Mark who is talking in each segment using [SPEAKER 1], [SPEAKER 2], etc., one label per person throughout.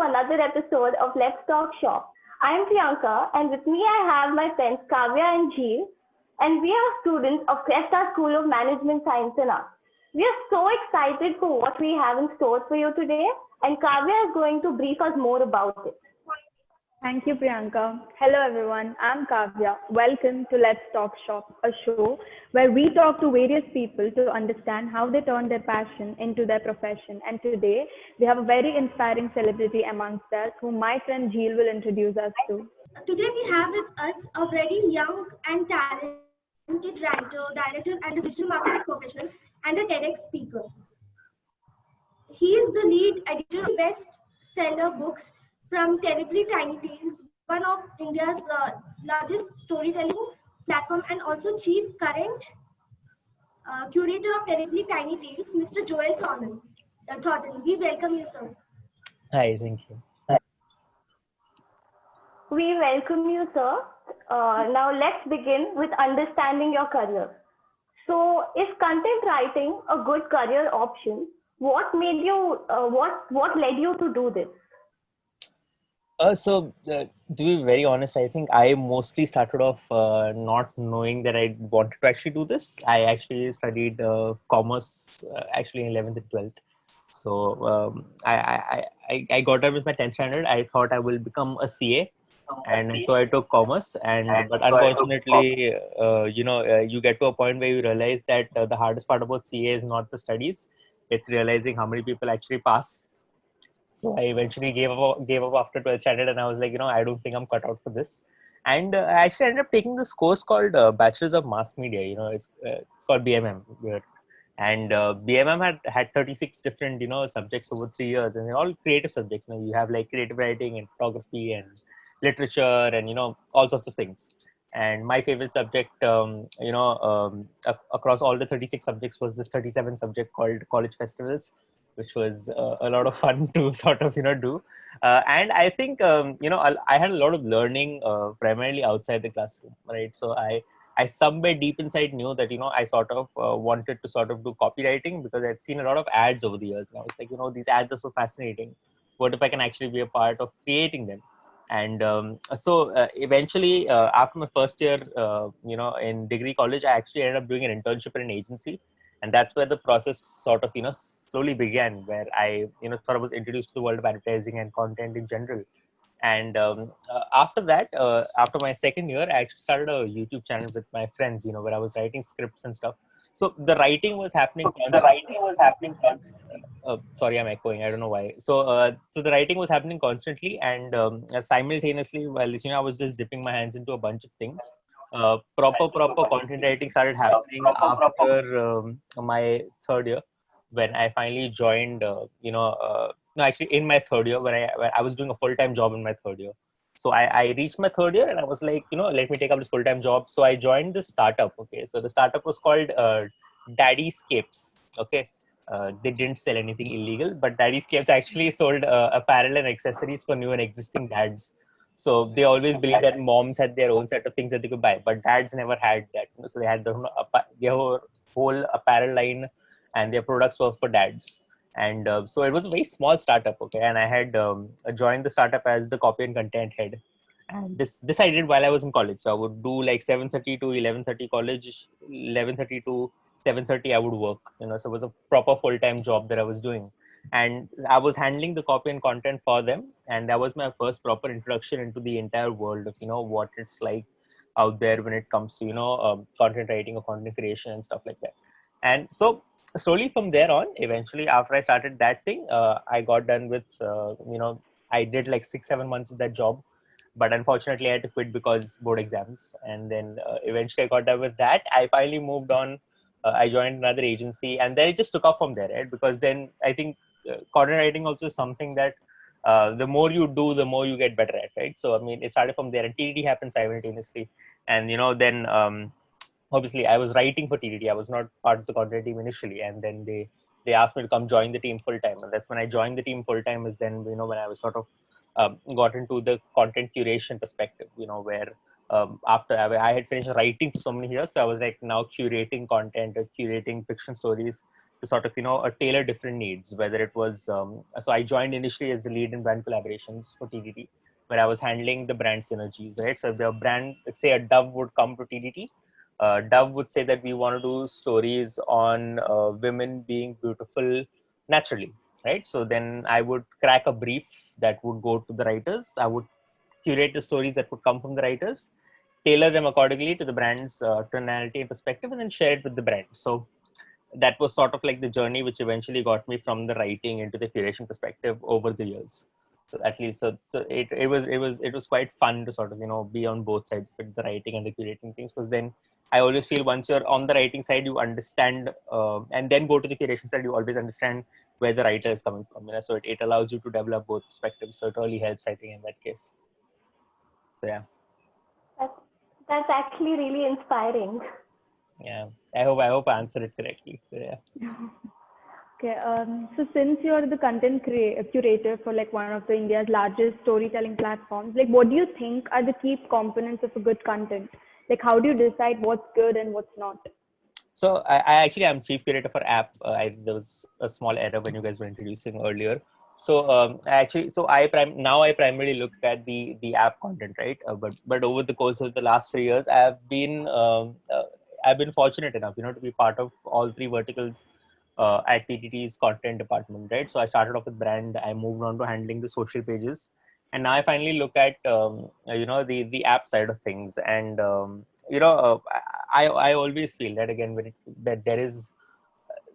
[SPEAKER 1] another episode of Let's Talk Shop. I am Priyanka, and with me I have my friends Kavya and Jeel, and we are students of Cresta School of Management Science and Arts. We are so excited for what we have in store for you today, and Kavya is going to brief us more about it.
[SPEAKER 2] Thank you, Priyanka. Hello, everyone. I'm Kavya. Welcome to Let's Talk Shop, a show where we talk to various people to understand how they turn their passion into their profession. And today, we have a very inspiring celebrity amongst us whom my friend Jeel will introduce us to.
[SPEAKER 3] Today we have with us a very young and talented writer, director, and a digital marketing professional and a TEDx speaker. He is the lead editor of best-seller books from Terribly Tiny Tales, one of India's largest storytelling platform, and also chief current curator of Terribly Tiny Tales, Mr. Joel Thottan. Thottan. We welcome you, sir.
[SPEAKER 4] Hi, thank you.
[SPEAKER 1] We welcome you, sir. Now let's begin with understanding your career. So, is content writing a good career option? What made you? What led you to do this?
[SPEAKER 4] To be very honest, I think I mostly started off not knowing that I wanted to actually do this. I actually studied commerce actually in 11th and 12th. So I got done with my 10th standard. I thought I will become a CA. And so I took commerce, but unfortunately, you get to a point where you realize that the hardest part about CA is not the studies; it's realizing how many people actually pass. So I eventually gave up after 12th standard, and I was like, I don't think I'm cut out for this. And I actually ended up taking this course called Bachelor's of Mass Media. It's called BMM. And BMM had 36 different subjects over 3 years, and they're all creative subjects. You have like creative writing and photography and literature and all sorts of things. And my favorite subject across all the 36 subjects was this 37 subject called college festivals, which was a lot of fun to sort of do. And I think I had a lot of learning primarily outside the classroom, right? So I somewhere deep inside knew that I sort of wanted to sort of do copywriting because I'd seen a lot of ads over the years, and I was like, these ads are so fascinating. What if I can actually be a part of creating them? And so eventually, after my first year, in degree college, I actually ended up doing an internship in an agency, and that's where the process sort of slowly began, where I sort of was introduced to the world of advertising and content in general. And after that, after my second year, I actually started a YouTube channel with my friends, where I was writing scripts and stuff. So the writing was happening sorry, I'm echoing. I don't know why. So the writing was happening constantly, and simultaneously, while I was just dipping my hands into a bunch of things. Proper content writing started happening after my third year, when I finally joined. No, actually, in my third year, when I was doing a full-time job in my third year. So I reached my third year, and I was like, let me take up this full-time job. So I joined this startup. Okay, so the startup was called Daddyscapes. Okay. They didn't sell anything illegal, but Daddyscapes actually sold apparel and accessories for new and existing dads. So they always believed that moms had their own set of things that they could buy, but dads never had that. So they had their whole apparel line, and their products were for dads. And so it was a very small startup. Okay, and I had joined the startup as the copy and content head. And this I did while I was in college. So I would do like 7:30 to 11:30 college, 11:30 to 7:30 I would work. So it was a proper full-time job that I was doing, and I was handling the copy and content for them. And that was my first proper introduction into the entire world of what it's like out there when it comes to content writing or content creation and stuff like that. And so slowly from there on, eventually after I started that thing, I got done with I did like 6-7 months of that job, but unfortunately I had to quit because board exams. And then eventually I got done with that. I finally moved on. I joined another agency, and then it just took off from there, right? Because then I think content writing also is something that the more you do, the more you get better at, right? So I mean, it started from there, and TDD happened simultaneously. And then obviously I was writing for TDD. I was not part of the content team initially, and then they asked me to come join the team full time, and that's when I joined the team full time. Is then when I was sort of got into the content curation perspective, where after I had finished writing for so many years, so I was like now curating content or curating fiction stories to sort of, tailor different needs, whether it was, so I joined initially as the lead in brand collaborations for TDT, where I was handling the brand synergies, right? So if the brand, let's say a Dove would come to TDT, Dove would say that we want to do stories on women being beautiful naturally, right? So then I would crack a brief that would go to the writers. I would curate the stories that would come from the writers, tailor them accordingly to the brand's tonality and perspective, and then share it with the brand. So that was sort of like the journey which eventually got me from the writing into the curation perspective over the years. So at least, so it was quite fun to sort of, be on both sides with the writing and the curating things, because then I always feel once you're on the writing side, you understand, and then go to the curation side, you always understand where the writer is coming from. So it allows you to develop both perspectives. So it really helps, I think, in that case. So yeah.
[SPEAKER 1] That's actually really inspiring.
[SPEAKER 4] Yeah, I hope I answered it correctly. So, yeah.
[SPEAKER 2] Okay, so since you're the content curator for like one of the India's largest storytelling platforms, like what do you think are the key components of a good content? Like how do you decide what's good and what's not?
[SPEAKER 4] So I'm chief curator for app. There was a small error when you guys were introducing earlier. So now I primarily look at the app content, right? But over the course of the last 3 years, I've been fortunate enough, to be part of all three verticals at TTT's content department, right? So I started off with brand. I moved on to handling the social pages, and now I finally look at the app side of things. And I always feel that again that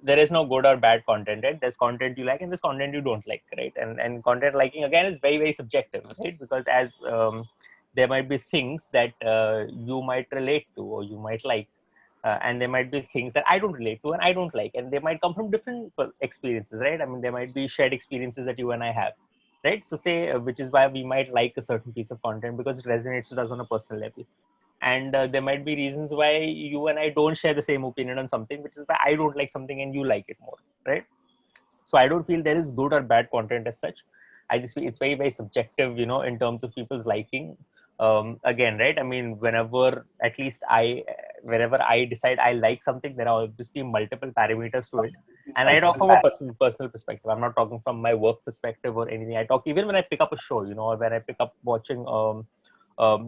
[SPEAKER 4] there is no good or bad content, right? There's content you like and there's content you don't like, right? And content liking again is very, very subjective, right? Because as there might be things that you might relate to or you might like, and there might be things that I don't relate to and I don't like, and they might come from different experiences, right? I mean, there might be shared experiences that you and I have, right? So say, which is why we might like a certain piece of content because it resonates with us on a personal level. And there might be reasons why you and I don't share the same opinion on something, which is why I don't like something and you like it more, right? So I don't feel there is good or bad content as such. I just feel it's very, very subjective, in terms of people's liking. Again, right? I mean, whenever I decide I like something, there are obviously multiple parameters to it. And I talk from a personal perspective. I'm not talking from my work perspective or anything. I talk even when I pick up a show, or when I pick up watching, a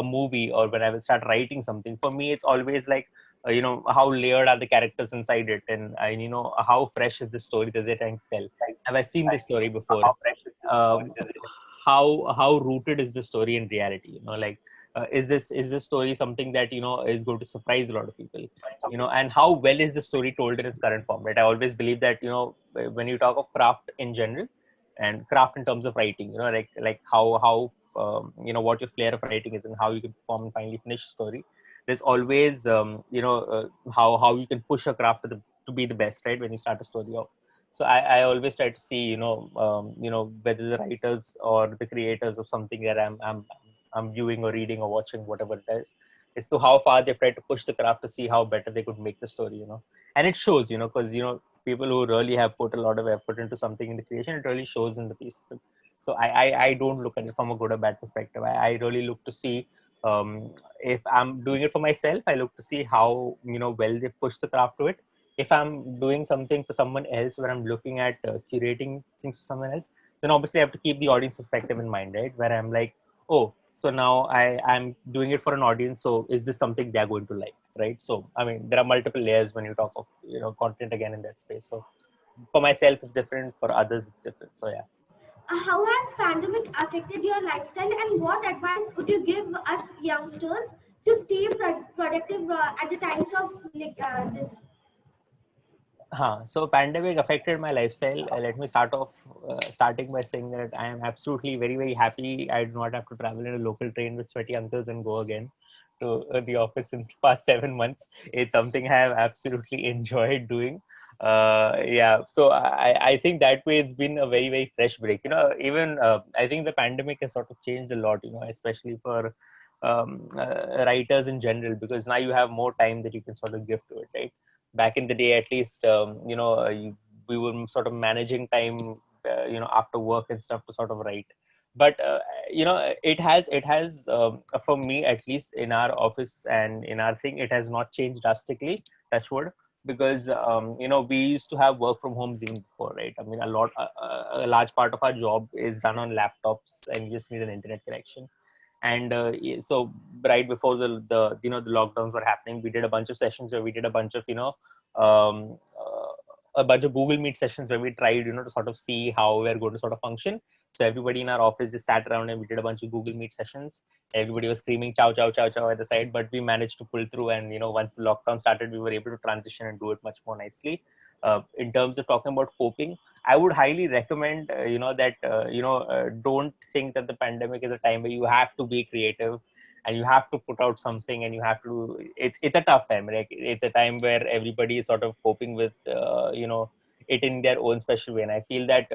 [SPEAKER 4] movie, or when I will start writing something. For me, it's always like, how layered are the characters inside it, and how fresh is the story that they're trying to tell. Have I seen this story before? Um, how rooted is the story in reality? Is this story something that is going to surprise a lot of people? And how well is the story told in its current form? Right? I always believe that when you talk of craft in general, and craft in terms of writing, like how what your flair of writing is and how you can perform and finally finish a story. There's always how you can push a craft to be the best, right? When you start a story off. So I always try to see whether the writers or the creators of something that I'm viewing or reading or watching, whatever it is to how far they've tried to push the craft to see how better they could make the story, and it shows, because people who really have put a lot of effort into something in the creation, it really shows in the piece. So I don't look at it from a good or bad perspective. I really look to see, if I'm doing it for myself, I look to see how well they push the craft to it. If I'm doing something for someone else, where I'm looking at curating things for someone else, then obviously I have to keep the audience perspective in mind, right? Where I'm like, oh, so now I'm doing it for an audience. So is this something they're going to like, right? So I mean, there are multiple layers when you talk of content again in that space. So for myself, it's different. For others, it's different. So yeah.
[SPEAKER 3] How has pandemic affected your lifestyle, and what advice would you give us youngsters to stay productive at the times of this?
[SPEAKER 4] So pandemic affected my lifestyle. Let me starting by saying that I am absolutely very, very happy. I do not have to travel in a local train with sweaty uncles and go again to the office since the past 7 months. It's something I have absolutely enjoyed doing. Yeah, so I think that way it's been a very, very fresh break. Even I think the pandemic has sort of changed a lot. Especially for writers in general, because now you have more time that you can sort of give to it, right? Back in the day, at least, we were sort of managing time, after work and stuff to sort of write. But it has for me, at least in our office and in our thing, it has not changed drastically, touch wood. because we used to have work from home even before, right? I mean, a large part of our job is done on laptops, and you just need an internet connection. And so right before the lockdowns were happening, we did a bunch of sessions where we did a bunch of um, uh, a bunch of Google Meet sessions where we tried to sort of see how we're going to sort of function. So everybody in our office just sat around and we did a bunch of Google Meet sessions. Everybody was screaming chow chow chow chow at the side, but we managed to pull through. And once the lockdown started, we were able to transition and do it much more nicely. In terms of talking about coping, I would highly recommend, that don't think that the pandemic is a time where you have to be creative and you have to put out something, and you have to. It's a tough time. Like, it's a time where everybody is sort of coping with it in their own special way. And I feel that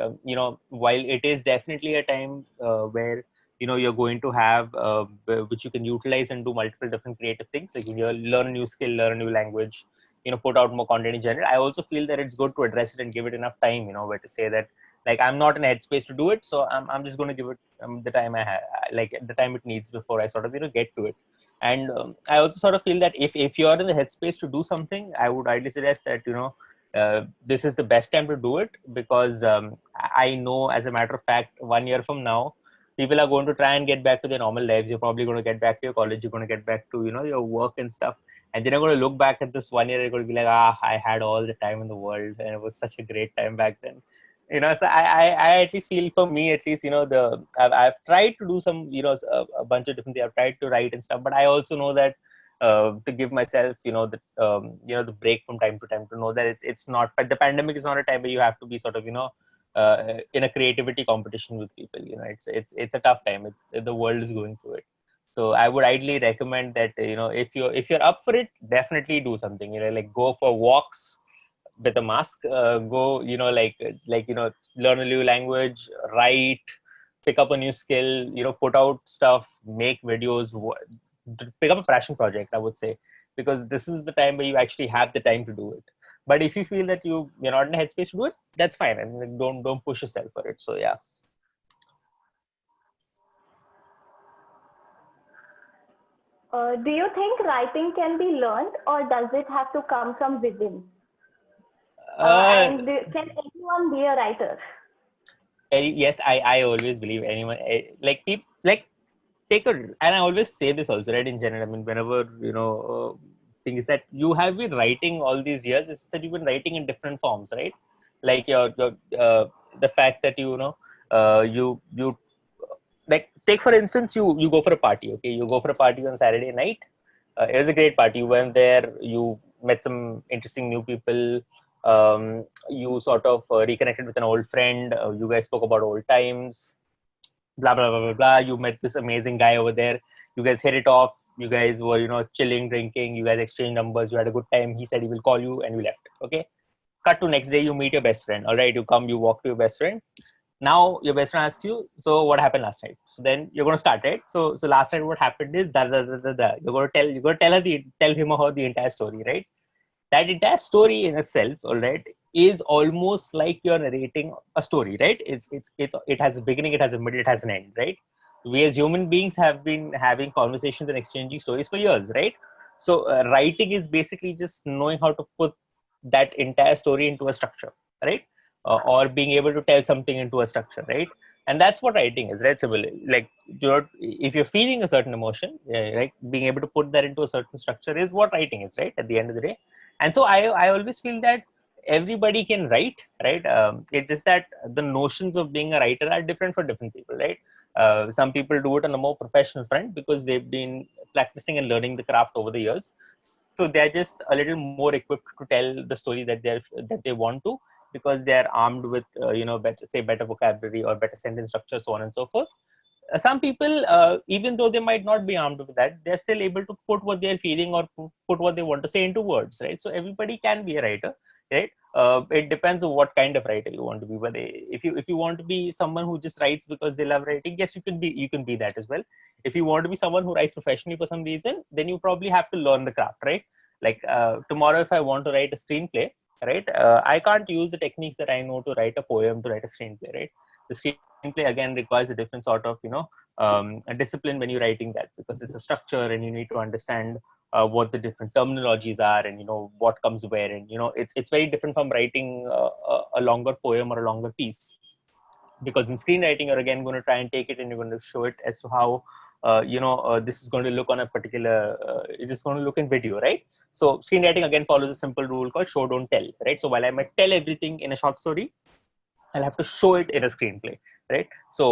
[SPEAKER 4] while it is definitely a time where you're going to have which you can utilize and do multiple different creative things, like you learn a new skill, learn a new language, put out more content in general. I also feel that it's good to address it and give it enough time, where to say that, like, I'm not in headspace to do it, so I'm just going to give it the time I have, like the time it needs, before I sort of get to it. And I also sort of feel that if you're in the headspace to do something, I would highly suggest that this is the best time to do it, because I know, as a matter of fact, 1 year from now, people are going to try and get back to their normal lives. You're probably going to get back to your college, you're going to get back to your work and stuff, and then I'm going to look back at this 1 year, you're going to be like, I had all the time in the world, and it was such a great time back then. So I at least feel, for me at least, I've tried to do some, a bunch of different things. I've tried to write and stuff, but I also know that to give myself, the break from time to time, to know that it's not, but the pandemic is not a time where you have to be sort of, in a creativity competition with people. It's a tough time. The world is going through it. So I would ideally recommend that, if you're up for it, definitely do something, like go for walks with a mask, go, learn a new language, write, pick up a new skill, put out stuff, make videos, pick up a passion project, I would say, because this is the time where you actually have the time to do it. But if you feel that you're not in a headspace to do it, that's fine. I mean, don't push yourself for it. So yeah.
[SPEAKER 1] Do you think writing can be learned, or does it have to come from within? And can anyone be a writer?
[SPEAKER 4] Yes, I always believe anyone, like people, like, take a, and I always say this also, right, in general. I mean, whenever thing is that you have been writing all these years, is that you've been writing in different forms, right? Like your the fact that you like, take for instance, you go for a party. Okay, you go for a party on Saturday night. It was a great party. You went there, you met some interesting new people. You sort of reconnected with an old friend. You guys spoke about old times, blah blah blah blah blah. You met this amazing guy over there. You guys hit it off. You guys were chilling, drinking. You guys exchanged numbers. You had a good time. He said he will call you, and you left. Okay. Cut to next day. You meet your best friend. All right. You come. You walk to your best friend. Now your best friend asks you, so what happened last night? So then you're going to start, right? So last night what happened is da da da da da. You're going to tell him or her the entire story, right? That entire story in itself, all right, is almost like you're narrating a story, right? It has a beginning, it has a middle, it has an end, right? We as human beings have been having conversations and exchanging stories for years, right? So writing is basically just knowing how to put that entire story into a structure, right? Or being able to tell something into a structure, right? And that's what writing is, right? So, like, if you're feeling a certain emotion, right, being able to put that into a certain structure is what writing is, right? At the end of the day. And so I always feel that everybody can write, right? It's just that the notions of being a writer are different for different people, right? Some people do it on a more professional front because they've been practicing and learning the craft over the years, so they're just a little more equipped to tell the story that they want to, because they're armed with better vocabulary or better sentence structure, so on and so forth. Some people, even though they might not be armed with that, they're still able to put what they're feeling or put what they want to say into words, right? So everybody can be a writer, right? It depends on what kind of writer you want to be. But if you want to be someone who just writes because they love writing, yes, you can be that as well. If you want to be someone who writes professionally for some reason, then you probably have to learn the craft, right? Like tomorrow, if I want to write a screenplay, right, I can't use the techniques that I know to write a poem to write a screenplay, right? The screenplay again requires a different sort of a discipline when you're writing that, because it's a structure and you need to understand what the different terminologies are, and what comes where, and it's very different from writing a longer poem or a longer piece, because in screenwriting you're again going to try and take it and you're going to show it as to how this is going to look on a particular it is going to look in video, right? So screenwriting again follows a simple rule called show don't tell, right? So while I might tell everything in a short story, I'll have to show it in a screenplay, right? So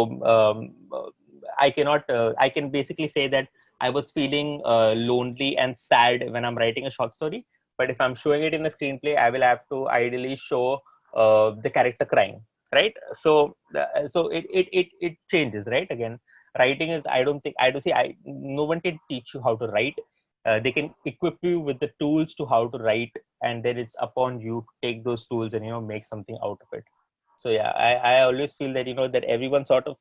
[SPEAKER 4] I cannot. I can basically say that I was feeling lonely and sad when I'm writing a short story. But if I'm showing it in a screenplay, I will have to ideally show the character crying, right? So it changes, right? Again, writing is, I don't think, I don't see, I no one can teach you how to write. They can equip you with the tools to how to write, and then it's upon you to take those tools and make something out of it. So yeah, I always feel that that everyone sort of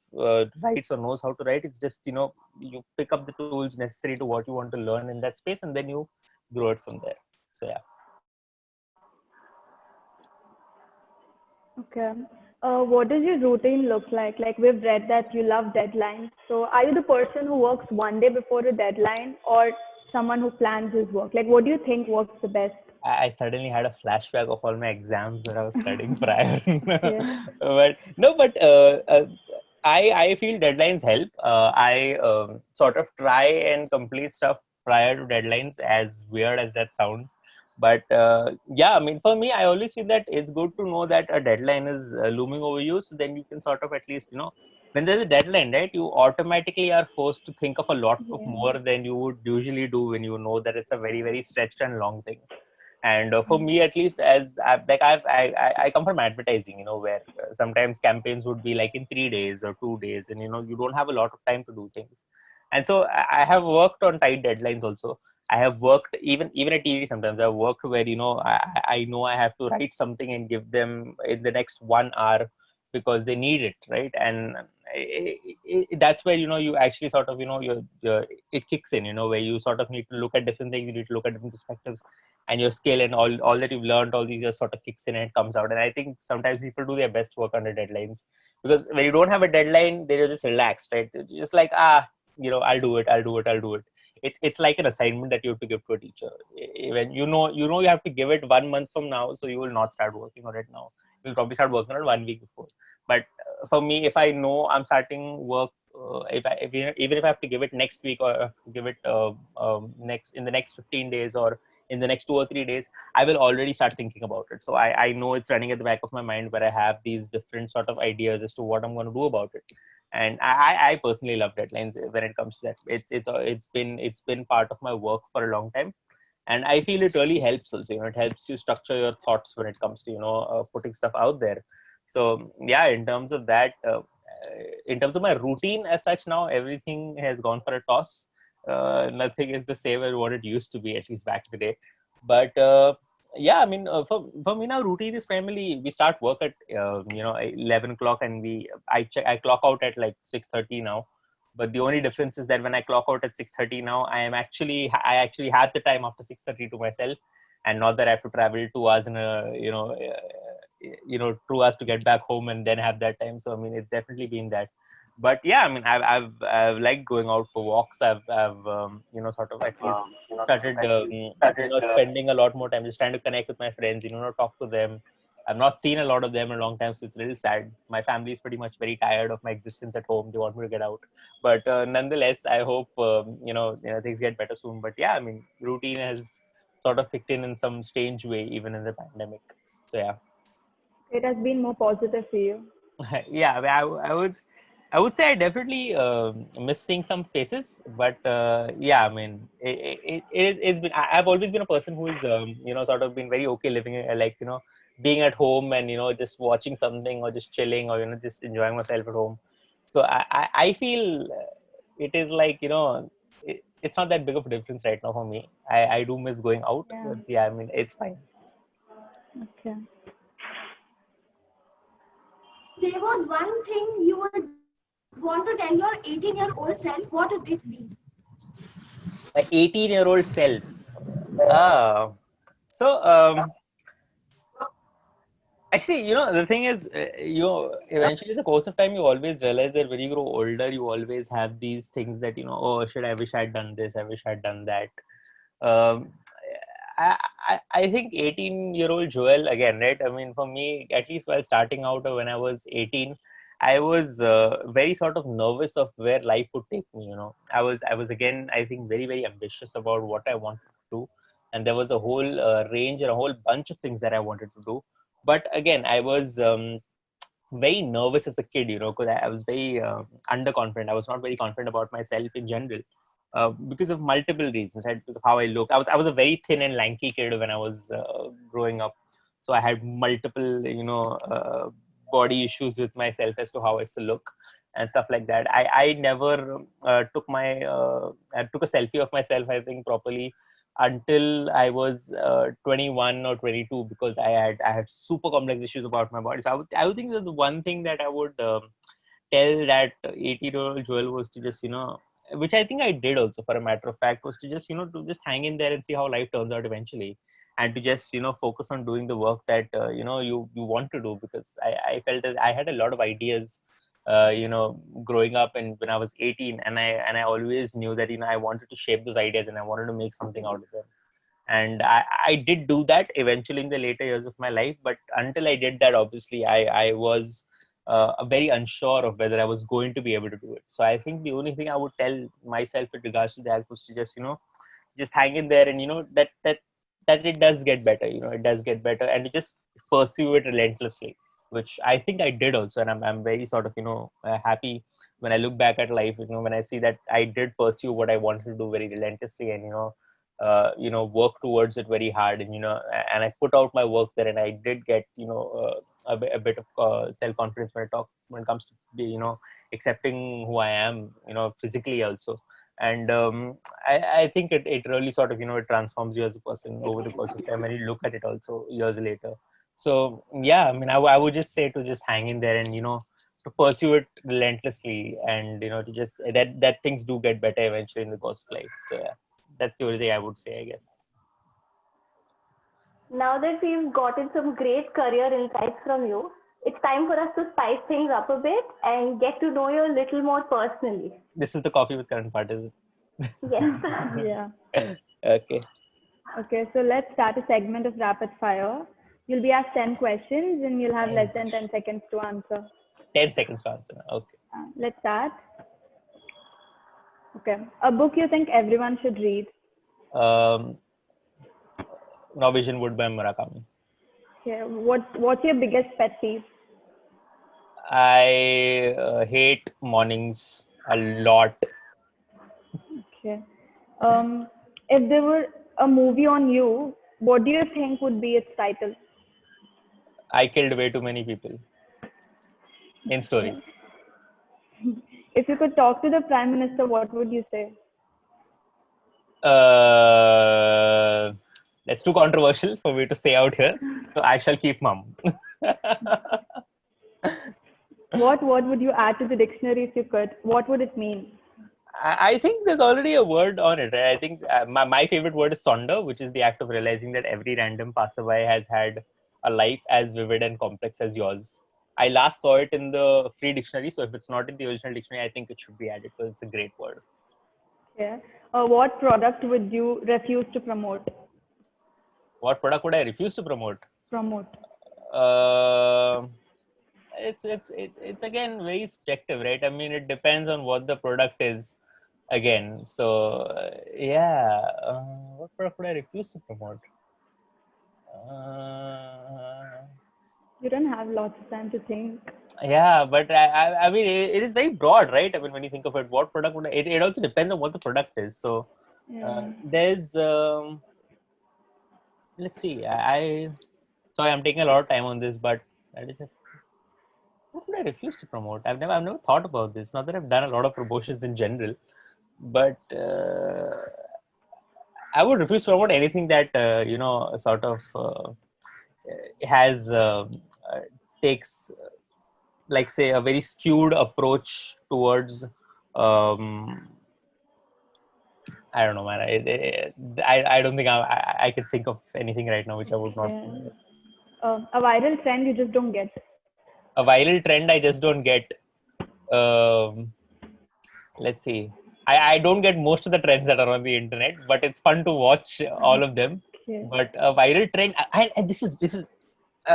[SPEAKER 4] writes or knows how to write. It's just you pick up the tools necessary to what you want to learn in that space, and then you grow it from there. So yeah.
[SPEAKER 2] Okay. What does your routine look like? Like, we've read that you love deadlines. So are you the person who works one day before a deadline, or someone who plans his work? Like, what do you think works the best?
[SPEAKER 4] I suddenly had a flashback of all my exams that I was studying prior.
[SPEAKER 2] Yes.
[SPEAKER 4] But no, but I feel deadlines help. I sort of try and complete stuff prior to deadlines, as weird as that sounds. But yeah, I mean, for me, I always feel that it's good to know that a deadline is looming over you. So then you can sort of at least, when there's a deadline, right, you automatically are forced to think of a lot of
[SPEAKER 2] Yeah.
[SPEAKER 4] more than you would usually do when you know that it's a very, very stretched and long thing. And for me, at least, as I come from advertising, where sometimes campaigns would be like in 3 days or 2 days, and you don't have a lot of time to do things. And so I have worked on tight deadlines also. I have worked even at TV. Sometimes I've worked where I know I have to write something and give them in the next 1 hour because they need it, right? And that's where you actually sort of it kicks in, where you sort of need to look at different things. You need to look at different perspectives, and your skill and all that you've learned, all these just sort of kicks in and it comes out. And I think sometimes people do their best work under deadlines, because when you don't have a deadline, they're just relaxed, right? It's just like, I'll do it. It's like an assignment that you have to give to a teacher. When you have to give it 1 month from now, so you will not start working on it now. You'll probably start working on it 1 week before. But for me, if I know I'm starting work, even if I have to give it next week, or give it next in the next 15 days, or in the next 2 or 3 days, I will already start thinking about it. So I know it's running at the back of my mind, where I have these different sort of ideas as to what I'm going to do about it. And I personally love deadlines when it comes to that. It's been part of my work for a long time, and I feel it really helps also. It helps you structure your thoughts when it comes to putting stuff out there. So yeah, in terms of that, in terms of my routine as such, now everything has gone for a toss. Nothing is the same as what it used to be, at least back in the day. But yeah, I mean, for me now, routine is primarily, we start work at 11 o'clock, and I clock out at like 6:30 now. But the only difference is that when I clock out at 6:30 now, I actually have the time after 6:30 to myself, and not that I have to travel 2 hours in a 2 hours to get back home and then have that time. So I mean, it's definitely been that. But yeah, I mean, I've liked going out for walks. I've sort of at least started spending a lot more time just trying to connect with my friends, talk to them. I've not seen a lot of them in a long time, so it's a little sad. My family is pretty much very tired of my existence at home. They want me to get out, but nonetheless, I hope things get better soon. But yeah, I mean, routine has sort of kicked in some strange way, even in the pandemic. So yeah.
[SPEAKER 2] It has been more positive for you.
[SPEAKER 4] Yeah, I would say I definitely miss seeing some faces, but yeah, I mean, it's been. I've always been a person who is sort of been very okay living like being at home and just watching something, or just chilling, or just enjoying myself at home. So I feel it is like it's not that big of a difference right now for me. I do miss going out,
[SPEAKER 2] Yeah.
[SPEAKER 4] but yeah, I mean, it's fine.
[SPEAKER 2] Okay.
[SPEAKER 3] There was one thing you would want to tell your 18-year-old self. What would it be?
[SPEAKER 4] My 18-year-old self. Ah, so actually, the thing is, eventually, the course of time, you always realize that when you grow older, you always have these things that oh shit, I wish I'd done this, I wish I'd done that. Um, I think 18-year-old Joel again, right? I mean, for me, at least while starting out or when I was 18, I was very sort of nervous of where life would take me. I was again, I think, very, very ambitious about what I wanted to do, and there was a whole range and a whole bunch of things that I wanted to do. But again, I was very nervous as a kid, because I was very underconfident. I was not very confident about myself in general, because of multiple reasons, right? Because of how I look. I was a very thin and lanky kid when I was growing up, so I had multiple, body issues with myself as to how I used to look and stuff like that. I never I took a selfie of myself, I think, properly until I was 21 or 22, because I had super complex issues about my body. So I would think that the one thing that I would tell that 80-year-old Joel was to just, which I think I did also, for a matter of fact, was to just, to just hang in there and see how life turns out eventually, and to just, focus on doing the work that you want to do. Because I felt that I had a lot of ideas, growing up, and when I was 18, and I always knew that I wanted to shape those ideas and I wanted to make something out of them. And I did do that eventually in the later years of my life, but until I did that, obviously I was very unsure of whether I was going to be able to do it. So I think the only thing I would tell myself with regards to that was to just just hang in there, and that it does get better. It does get better, and to just pursue it relentlessly, which I think I did also. And I'm very sort of happy when I look back at life, when I see that I did pursue what I wanted to do very relentlessly, and work towards it very hard, and I put out my work there, and I did get a bit of self-confidence when it comes to accepting who I am, physically also. And I think it really sort of it transforms you as a person over the course of time when you look at it also years later. So yeah, I mean, I would just say to just hang in there, and to pursue it relentlessly, and to just that things do get better eventually in the course of life. So yeah, that's the only thing I would say, I guess.
[SPEAKER 1] Now that we've gotten some great career insights from you, it's time for us to spice things up a bit and get to know you a little more personally.
[SPEAKER 4] This is the coffee with current part, is
[SPEAKER 1] Yes.
[SPEAKER 2] Yeah.
[SPEAKER 4] it? Okay.
[SPEAKER 2] Okay, so let's start a segment of rapid fire. You'll be asked 10 questions and you'll have less than 10 seconds to answer.
[SPEAKER 4] 10 seconds to answer. Okay.
[SPEAKER 2] Let's start. Okay, a book you think everyone should read?
[SPEAKER 4] Norwegian Wood by Murakami.
[SPEAKER 2] Okay, what's your biggest pet peeve?
[SPEAKER 4] I hate mornings a lot.
[SPEAKER 2] Okay. If there were a movie on you, what do you think would be its title?
[SPEAKER 4] I killed way too many people in stories.
[SPEAKER 2] If you could talk to the Prime Minister, what would you say?
[SPEAKER 4] That's too controversial for me to say out here, so I shall keep mum.
[SPEAKER 2] What would you add to the dictionary if you could? What would it mean?
[SPEAKER 4] I think there's already a word on it. Right? I think my favorite word is sonder, which is the act of realizing that every random passerby has had a life as vivid and complex as yours. I last saw it in the free dictionary, so if it's not in the original dictionary, I think it should be added because it's a great word.
[SPEAKER 2] Yeah. What product would you refuse to promote?
[SPEAKER 4] What product would I refuse to promote?
[SPEAKER 2] Promote.
[SPEAKER 4] It's again very subjective, right? I mean, it depends on what the product is. Again, so yeah, what product would I refuse to promote?
[SPEAKER 2] You don't have lots of time to think.
[SPEAKER 4] Yeah, but I mean, it is very broad, right? I mean, when you think of it, what product would it also depends on what the product is. So
[SPEAKER 2] Yeah.
[SPEAKER 4] there's let's see. Sorry, I'm taking a lot of time on this, but that is it. What would I refuse to promote? I've never thought about this. Not that I've done a lot of promotions in general, but I would refuse to promote anything that sort of has takes like say a very skewed approach towards I don't know, man. I don't think I can think of anything right now which I would not.
[SPEAKER 2] A viral trend you just don't get.
[SPEAKER 4] A viral trend I just don't get. Let's see. I don't get most of the trends that are on the internet, but it's fun to watch all of them.
[SPEAKER 2] Okay.
[SPEAKER 4] But a viral trend, and this is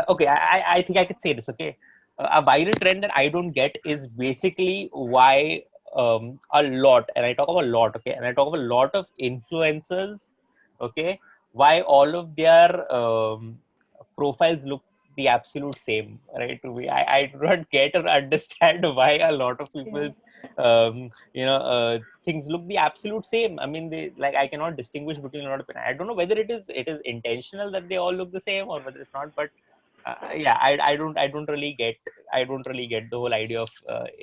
[SPEAKER 4] okay. I think I could say this. Okay, a viral trend that I don't get is basically why a lot, and I talk about a lot. Okay, and I talk about a lot of influencers. Okay, why all of their profiles look the absolute same, right? I do not get or understand why a lot of people's things look the absolute same. I mean, they like I cannot distinguish between a lot of people. I don't know whether it is intentional that they all look the same or whether it's not. But yeah, I don't really get the whole idea of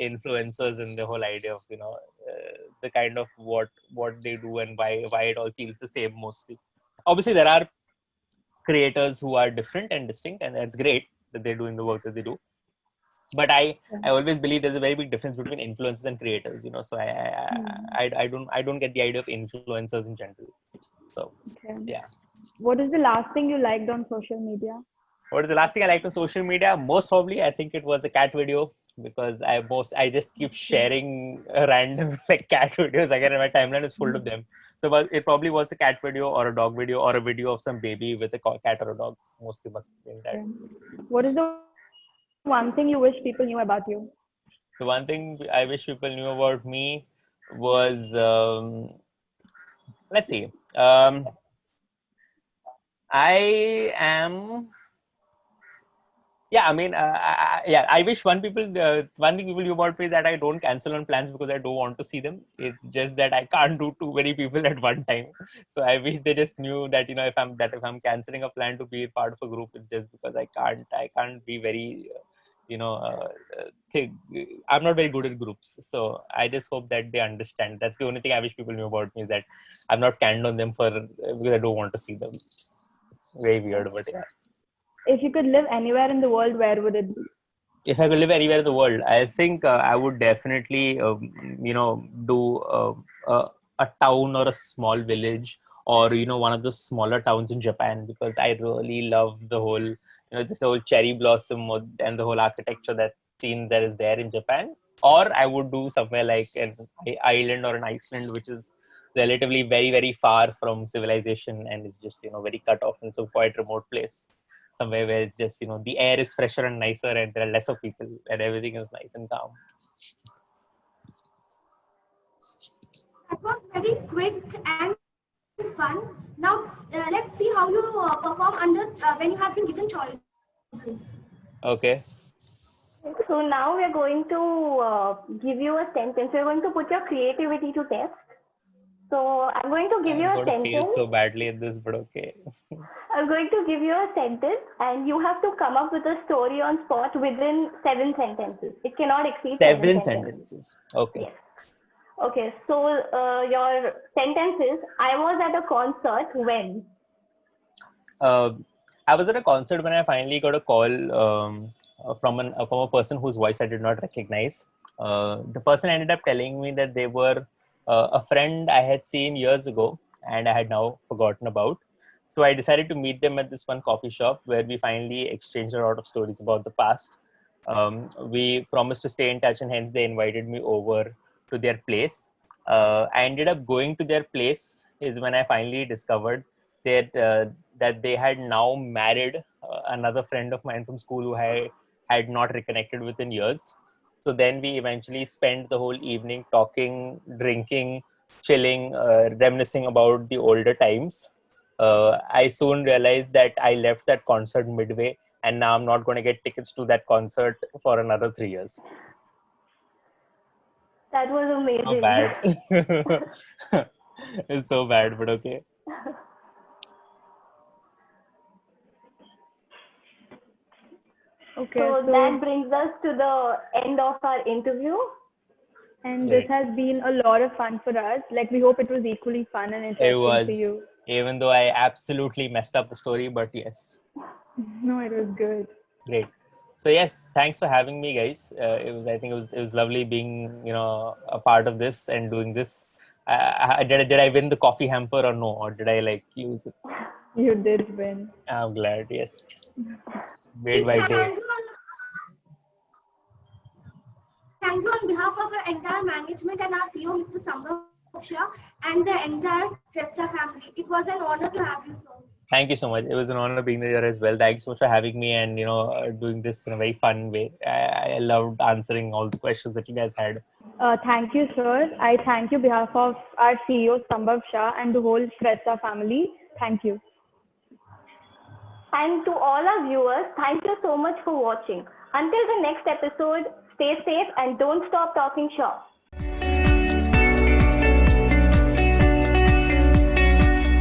[SPEAKER 4] influencers and the whole idea of the kind of what they do and why it all feels the same mostly. Obviously, there are creators who are different and distinct, and that's great that they're doing the work that they do. But I always believe there's a very big difference between influencers and creators. So I don't get the idea of influencers in general. So
[SPEAKER 2] Okay.
[SPEAKER 4] yeah.
[SPEAKER 2] What is the last thing you liked on social media?
[SPEAKER 4] What is the last thing I liked on social media? Most probably, I think it was a cat video because I just keep sharing random like cat videos. Again, my timeline is full of them. So, but it probably was a cat video or a dog video or a video of some baby with a cat or a dog. Mostly must be that.
[SPEAKER 2] Okay. What is the one thing you wish people knew about you?
[SPEAKER 4] The one thing I wish people knew about me was let's see. I am. Yeah, I mean, yeah. I wish one thing people knew about me is that I don't cancel on plans because I don't want to see them. It's just that I can't do too many people at one time. So I wish they just knew that if I'm canceling a plan to be part of a group, it's just because I can't be very I'm not very good at groups. So I just hope that they understand. That's the only thing I wish people knew about me is that I'm not canned on them because I don't want to see them. Very weird, but yeah.
[SPEAKER 2] If you could live anywhere in the world, where would it be?
[SPEAKER 4] If I could live anywhere in the world, I think I would definitely, do a town or a small village or, one of the smaller towns in Japan because I really love the whole, this whole cherry blossom and the whole architecture that scene that is there in Japan. Or I would do somewhere like an island or an Iceland, which is relatively very, very far from civilization and is just, very cut off in some quite remote place somewhere where it's just the air is fresher and nicer and there are lesser people and everything is nice and calm.
[SPEAKER 3] That was very quick and fun. Now let's see how you perform under when you have been given choices.
[SPEAKER 4] Okay.
[SPEAKER 1] So now we're going to give you a sentence. We're going to put your creativity to test. So I'm going to give you a
[SPEAKER 4] I'm going to
[SPEAKER 1] sentence.
[SPEAKER 4] feel so badly at this, but okay.
[SPEAKER 1] I'm going to give you a sentence and you have to come up with a story on spot within 7 sentences. It cannot exceed 7
[SPEAKER 4] sentences. Okay.
[SPEAKER 1] Yes. Okay, so your sentence is, I was at a concert when?
[SPEAKER 4] I was at a concert when I finally got a call from a person whose voice I did not recognize. The person ended up telling me that they were a friend I had seen years ago and I had now forgotten about. So I decided to meet them at this one coffee shop where we finally exchanged a lot of stories about the past. We promised to stay in touch and hence they invited me over to their place. I ended up going to their place is when I finally discovered that they had now married another friend of mine from school who I had not reconnected with in years. So then we eventually spent the whole evening talking, drinking, chilling, reminiscing about the older times. I soon realized that I left that concert midway and now I'm not going to get tickets to that concert for another 3 years.
[SPEAKER 1] That was amazing.
[SPEAKER 4] So bad. It's so bad, but okay.
[SPEAKER 2] Okay,
[SPEAKER 1] So that brings us to the end of our interview.
[SPEAKER 2] And this has been a lot of fun for us. Like, we hope it was equally fun and interesting for you.
[SPEAKER 4] Even though I absolutely messed up the story, but yes.
[SPEAKER 2] No, it was good.
[SPEAKER 4] Great. So yes, thanks for having me, guys. I think it was lovely being a part of this and doing this. Did I win the coffee hamper or no, or did I like lose it?
[SPEAKER 2] You did win.
[SPEAKER 4] I'm glad. Yes, just made my day.
[SPEAKER 3] Thank you on behalf of our entire management and our CEO, Mr. Sambhav. Shah, and the entire Cresta family. It was an honor to have you, sir.
[SPEAKER 4] Thank you so much. It was an honor being there as well. Thanks so much for having me and doing this in a very fun way. I loved answering all the questions that you guys had.
[SPEAKER 2] Thank you, sir. I thank you on behalf of our CEO, Sambhav Shah, and the whole Cresta family. Thank you.
[SPEAKER 1] And to all our viewers, thank you so much for watching. Until the next episode, stay safe and don't stop talking shop.